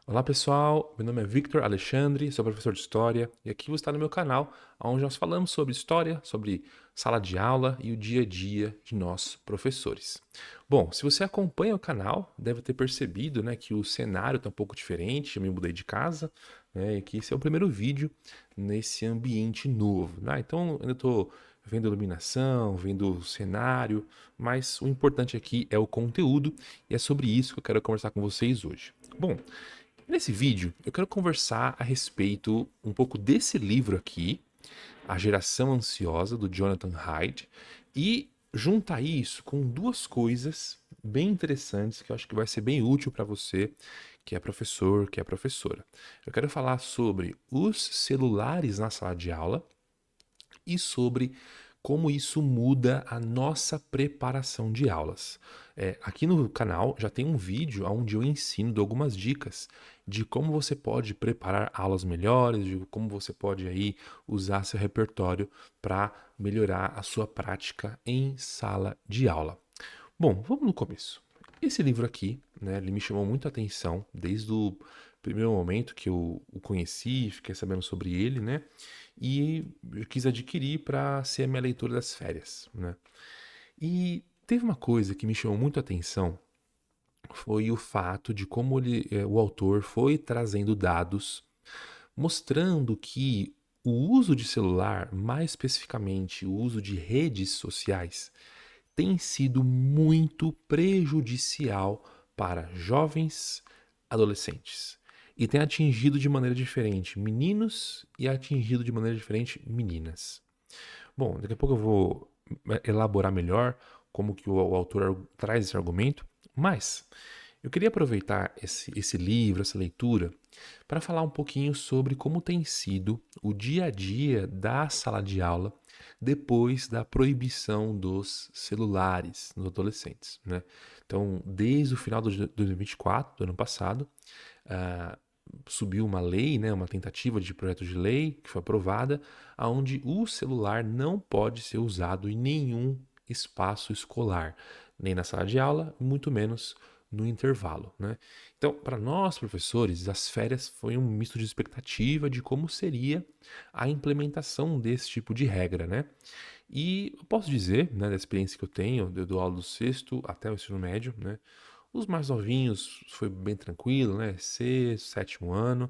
Olá pessoal, meu nome é Victor Alexandre, sou professor de História e aqui você está no meu canal, onde nós falamos sobre história, sobre sala de aula e o dia a dia de nós professores. Bom, se você acompanha o canal, deve ter percebido, né, que o cenário está um pouco diferente, eu me mudei de casa, né, e que esse é o primeiro vídeo nesse ambiente novo, né? Então eu ainda estou vendo iluminação, vendo o cenário, mas o importante aqui é o conteúdo e é sobre isso que eu quero conversar com vocês hoje. Bom, nesse vídeo, eu quero conversar a respeito um pouco desse livro aqui, A Geração Ansiosa, do Jonathan Haidt, e juntar isso com duas coisas bem interessantes que eu acho que vai ser bem útil para você, que é professor, que é professora. Eu quero falar sobre os celulares na sala de aula e sobre como isso muda a nossa preparação de aulas. Aqui no canal já tem um vídeo onde eu ensino, dou algumas dicas de como você pode preparar aulas melhores, de como você pode aí usar seu repertório para melhorar a sua prática em sala de aula. Bom, vamos no começo. Esse livro aqui, né, ele me chamou muito a atenção desde o primeiro momento que eu o conheci, fiquei sabendo sobre ele, né? E eu quis adquirir para ser a minha leitura das férias, né? E teve uma coisa que me chamou muito a atenção, foi o fato de como o autor foi trazendo dados mostrando que o uso de celular, mais especificamente o uso de redes sociais, tem sido muito prejudicial para jovens adolescentes. E tem atingido de maneira diferente meninos e atingido de maneira diferente meninas. Bom, daqui a pouco eu vou elaborar melhor como que o autor traz esse argumento, mas eu queria aproveitar esse livro, essa leitura, para falar um pouquinho sobre como tem sido o dia a dia da sala de aula depois da proibição dos celulares nos adolescentes, né? Então, desde o final de 2024, do ano passado, ah, subiu uma lei, né, uma tentativa de projeto de lei que foi aprovada, aonde o celular não pode ser usado em nenhum espaço escolar, nem na sala de aula, muito menos no intervalo, né? Então, para nós professores, as férias foi um misto de expectativa de como seria a implementação desse tipo de regra, né? E eu posso dizer, né, da experiência que eu tenho, eu dou aula do sexto até o ensino médio, né? Os mais novinhos foi bem tranquilo, né? Sexto, sétimo ano,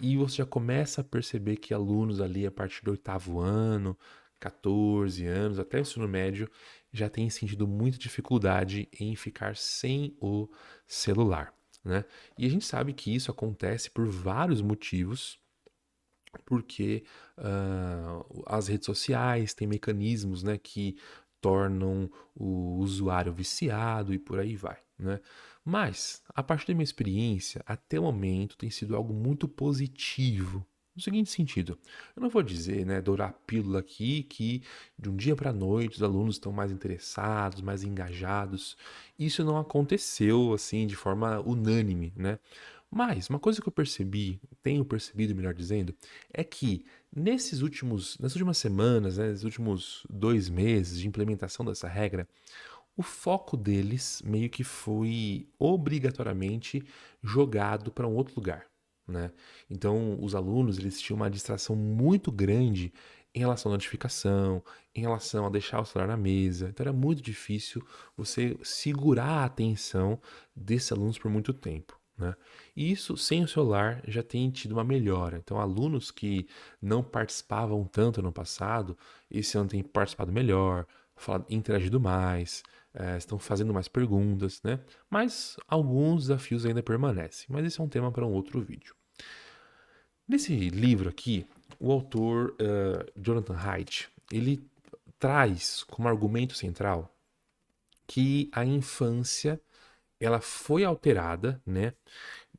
e você já começa a perceber que alunos ali a partir do oitavo ano, 14 anos, até o ensino médio, já têm sentido muita dificuldade em ficar sem o celular, né? E a gente sabe que isso acontece por vários motivos, porque as redes sociais têm mecanismos, né, que tornam o usuário viciado e por aí vai, né? Mas, a partir da minha experiência, até o momento tem sido algo muito positivo. No seguinte sentido, eu não vou dizer, né, dourar a pílula aqui que de um dia para a noite os alunos estão mais interessados, mais engajados. Isso não aconteceu assim de forma unânime, né? Mas uma coisa que eu percebi, tenho percebido, melhor dizendo, é que nas últimas semanas, né, nesses últimos 2 meses de implementação dessa regra, o foco deles meio que foi obrigatoriamente jogado para um outro lugar, né? Então, os alunos eles tinham uma distração muito grande em relação à notificação, em relação a deixar o celular na mesa. Então, era muito difícil você segurar a atenção desses alunos por muito tempo, né? E isso, sem o celular, já tem tido uma melhora. Então, alunos que não participavam tanto no passado, esse ano têm participado melhor, interagido mais, estão fazendo mais perguntas, né? Mas alguns desafios ainda permanecem. Mas esse é um tema para um outro vídeo. Nesse livro aqui, o autor Jonathan Haidt, ele traz como argumento central que a infância ela foi alterada, né?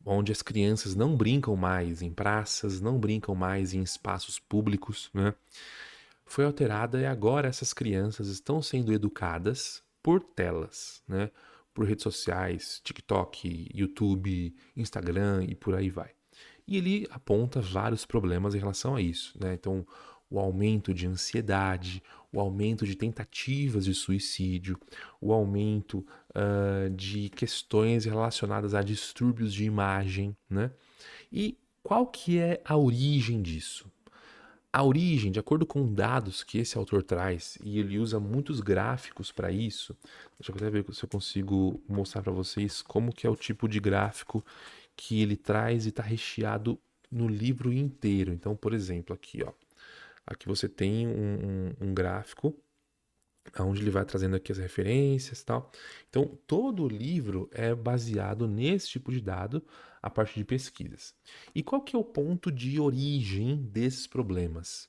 Onde as crianças não brincam mais em praças, não brincam mais em espaços públicos, né? Foi alterada e agora essas crianças estão sendo educadas por telas, né? Por redes sociais, TikTok, YouTube, Instagram e por aí vai. E ele aponta vários problemas em relação a isso, né? Então, o aumento de ansiedade, o aumento de tentativas de suicídio, o aumento de questões relacionadas a distúrbios de imagem, né? E qual que é a origem disso? A origem, de acordo com dados que esse autor traz, e ele usa muitos gráficos para isso, deixa eu até ver se eu consigo mostrar para vocês como que é o tipo de gráfico que ele traz e está recheado no livro inteiro. Então, por exemplo, aqui, ó, aqui você tem um gráfico onde ele vai trazendo aqui as referências e tal. Então, todo o livro é baseado nesse tipo de dado a partir de pesquisas. E qual que é o ponto de origem desses problemas?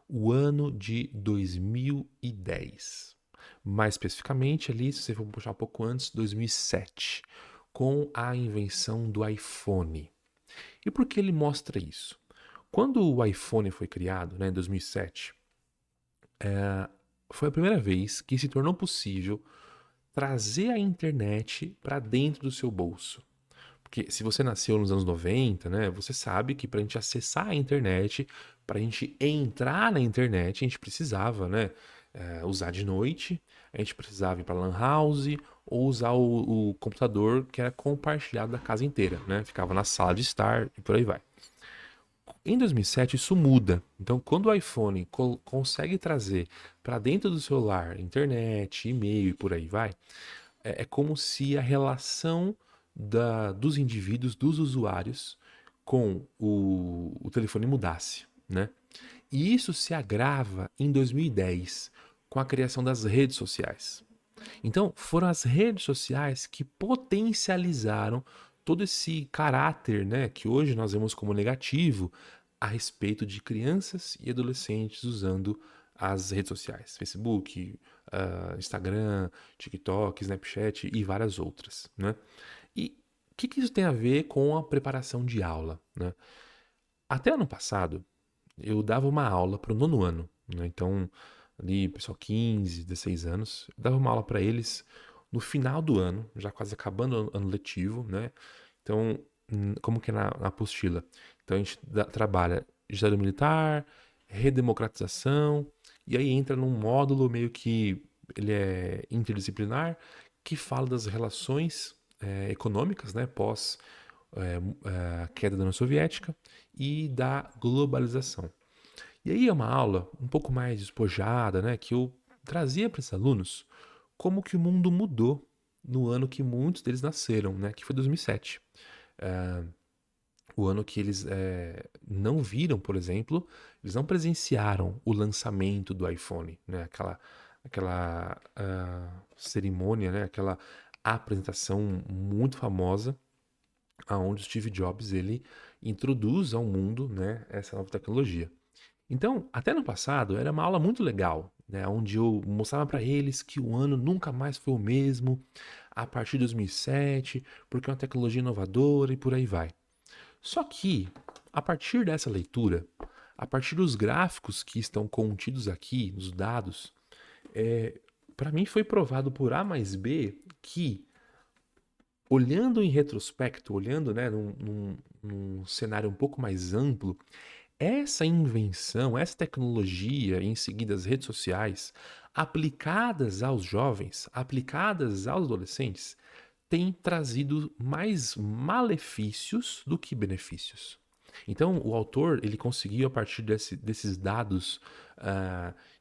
O ano de 2010. Mais especificamente ali, se você for puxar um pouco antes, 2007, com a invenção do iPhone. E por que ele mostra isso? Quando o iPhone foi criado, né, em 2007, foi a primeira vez que se tornou possível trazer a internet para dentro do seu bolso. Porque se você nasceu nos anos 90, né, você sabe que para a gente acessar a internet, para a gente entrar na internet, a gente precisava, né, usar de noite, a gente precisava ir para lan house ou usar o computador que era compartilhado da casa inteira, né, ficava na sala de estar e por aí vai. Em 2007 isso muda. Então, quando o iPhone consegue trazer para dentro do celular internet, e-mail e por aí vai, é como se a relação dos indivíduos, dos usuários, com o telefone mudasse, né? E isso se agrava em 2010 com a criação das redes sociais. Então, foram as redes sociais que potencializaram todo esse caráter, né, que hoje nós vemos como negativo a respeito de crianças e adolescentes usando as redes sociais, Facebook, Instagram, TikTok, Snapchat e várias outras, né? E o que isso tem a ver com a preparação de aula, né? Até ano passado, eu dava uma aula para o nono ano, né? Então, ali, pessoal 15, 16 anos, eu dava uma aula para eles no final do ano, já quase acabando o ano letivo, né? Então, como que é na apostila? Então, a gente trabalha ditadura militar, redemocratização, e aí entra num módulo meio que ele é interdisciplinar, que fala das relações econômicas, né? Pós a queda da União Soviética e da globalização. E aí é uma aula um pouco mais despojada, né, que eu trazia para esses alunos como que o mundo mudou no ano que muitos deles nasceram, né, que foi 2007. O ano que eles não viram, por exemplo, eles não presenciaram o lançamento do iPhone, né, aquela cerimônia, né, aquela apresentação muito famosa aonde o Steve Jobs ele introduz ao mundo, né, essa nova tecnologia. Então, até no passado, era uma aula muito legal, né, onde eu mostrava para eles que o ano nunca mais foi o mesmo a partir de 2007, porque é uma tecnologia inovadora e por aí vai. Só que, a partir dessa leitura, a partir dos gráficos que estão contidos aqui, nos dados, para mim foi provado por A mais B que, olhando em retrospecto, olhando, né, num cenário um pouco mais amplo, essa invenção, essa tecnologia, e em seguida as redes sociais, aplicadas aos jovens, aplicadas aos adolescentes, tem trazido mais malefícios do que benefícios. Então, o autor ele conseguiu, a partir desses dados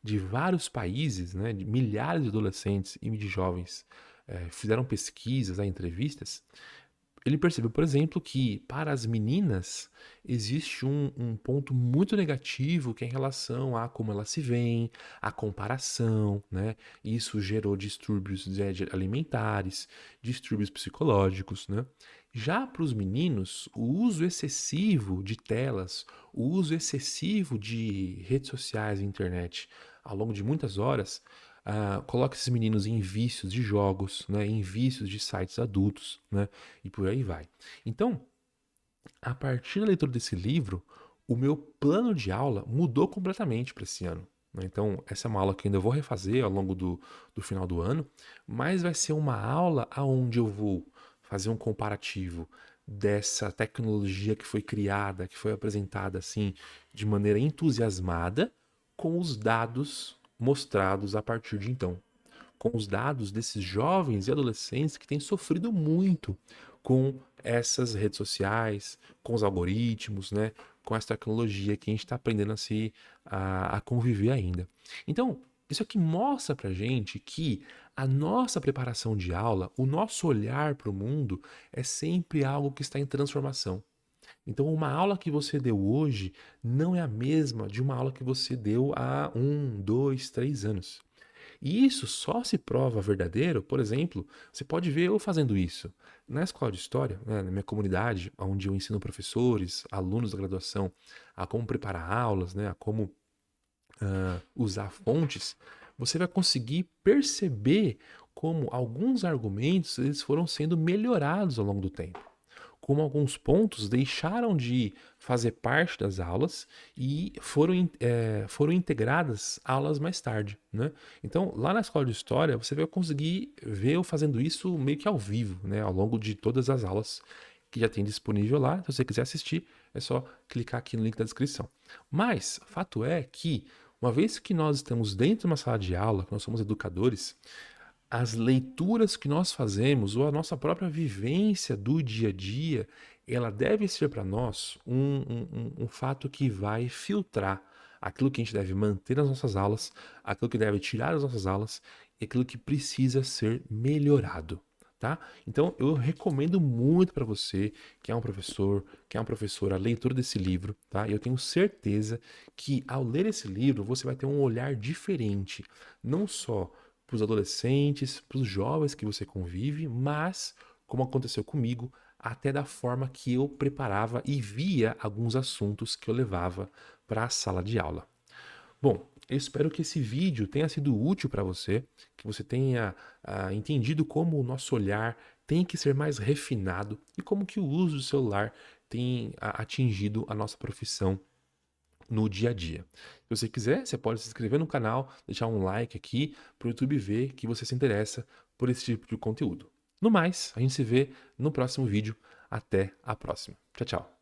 de vários países, né, de milhares de adolescentes e de jovens, fizeram pesquisas, entrevistas, ele percebeu, por exemplo, que para as meninas existe um ponto muito negativo que é em relação a como elas se veem, a comparação, né? Isso gerou distúrbios alimentares, distúrbios psicológicos, né? Já para os meninos, o uso excessivo de telas, o uso excessivo de redes sociais e internet ao longo de muitas horas, coloca esses meninos em vícios de jogos, né? Em vícios de sites adultos, né? E por aí vai. Então, a partir da leitura desse livro, o meu plano de aula mudou completamente para esse ano, né? Então, essa é uma aula que eu ainda vou refazer ao longo do final do ano, mas vai ser uma aula onde eu vou fazer um comparativo dessa tecnologia que foi criada, que foi apresentada assim de maneira entusiasmada, com os dados mostrados a partir de então, com os dados desses jovens e adolescentes que têm sofrido muito com essas redes sociais, com os algoritmos, né, com essa tecnologia que a gente está aprendendo a conviver ainda. Então, isso aqui mostra pra gente que a nossa preparação de aula, o nosso olhar para o mundo é sempre algo que está em transformação. Então, uma aula que você deu hoje não é a mesma de uma aula que você deu há 1, 2, 3 anos. E isso só se prova verdadeiro, por exemplo, você pode ver eu fazendo isso. Na escola de história, né, na minha comunidade, onde eu ensino professores, alunos da graduação, a como preparar aulas, né, a como usar fontes, você vai conseguir perceber como alguns argumentos eles foram sendo melhorados ao longo do tempo, como alguns pontos deixaram de fazer parte das aulas e foram integradas aulas mais tarde, né? Então, lá na escola de história, você vai conseguir ver eu fazendo isso meio que ao vivo, né? Ao longo de todas as aulas que já tem disponível lá. Se você quiser assistir, é só clicar aqui no link da descrição. Mas, fato é que, uma vez que nós estamos dentro de uma sala de aula, que nós somos educadores, as leituras que nós fazemos ou a nossa própria vivência do dia a dia, ela deve ser para nós um fato que vai filtrar aquilo que a gente deve manter nas nossas aulas, aquilo que deve tirar das nossas aulas e aquilo que precisa ser melhorado. Tá? Então eu recomendo muito para você que é um professor, que é uma professora, a leitura desse livro, tá? Eu tenho certeza que ao ler esse livro você vai ter um olhar diferente, não só para os adolescentes, para os jovens que você convive, mas, como aconteceu comigo, até da forma que eu preparava e via alguns assuntos que eu levava para a sala de aula. Bom, eu espero que esse vídeo tenha sido útil para você, que você tenha entendido como o nosso olhar tem que ser mais refinado e como que o uso do celular tem atingido a nossa profissão no dia a dia. Se você quiser, você pode se inscrever no canal, deixar um like aqui para o YouTube ver que você se interessa por esse tipo de conteúdo. No mais, a gente se vê no próximo vídeo. Até a próxima. Tchau, tchau.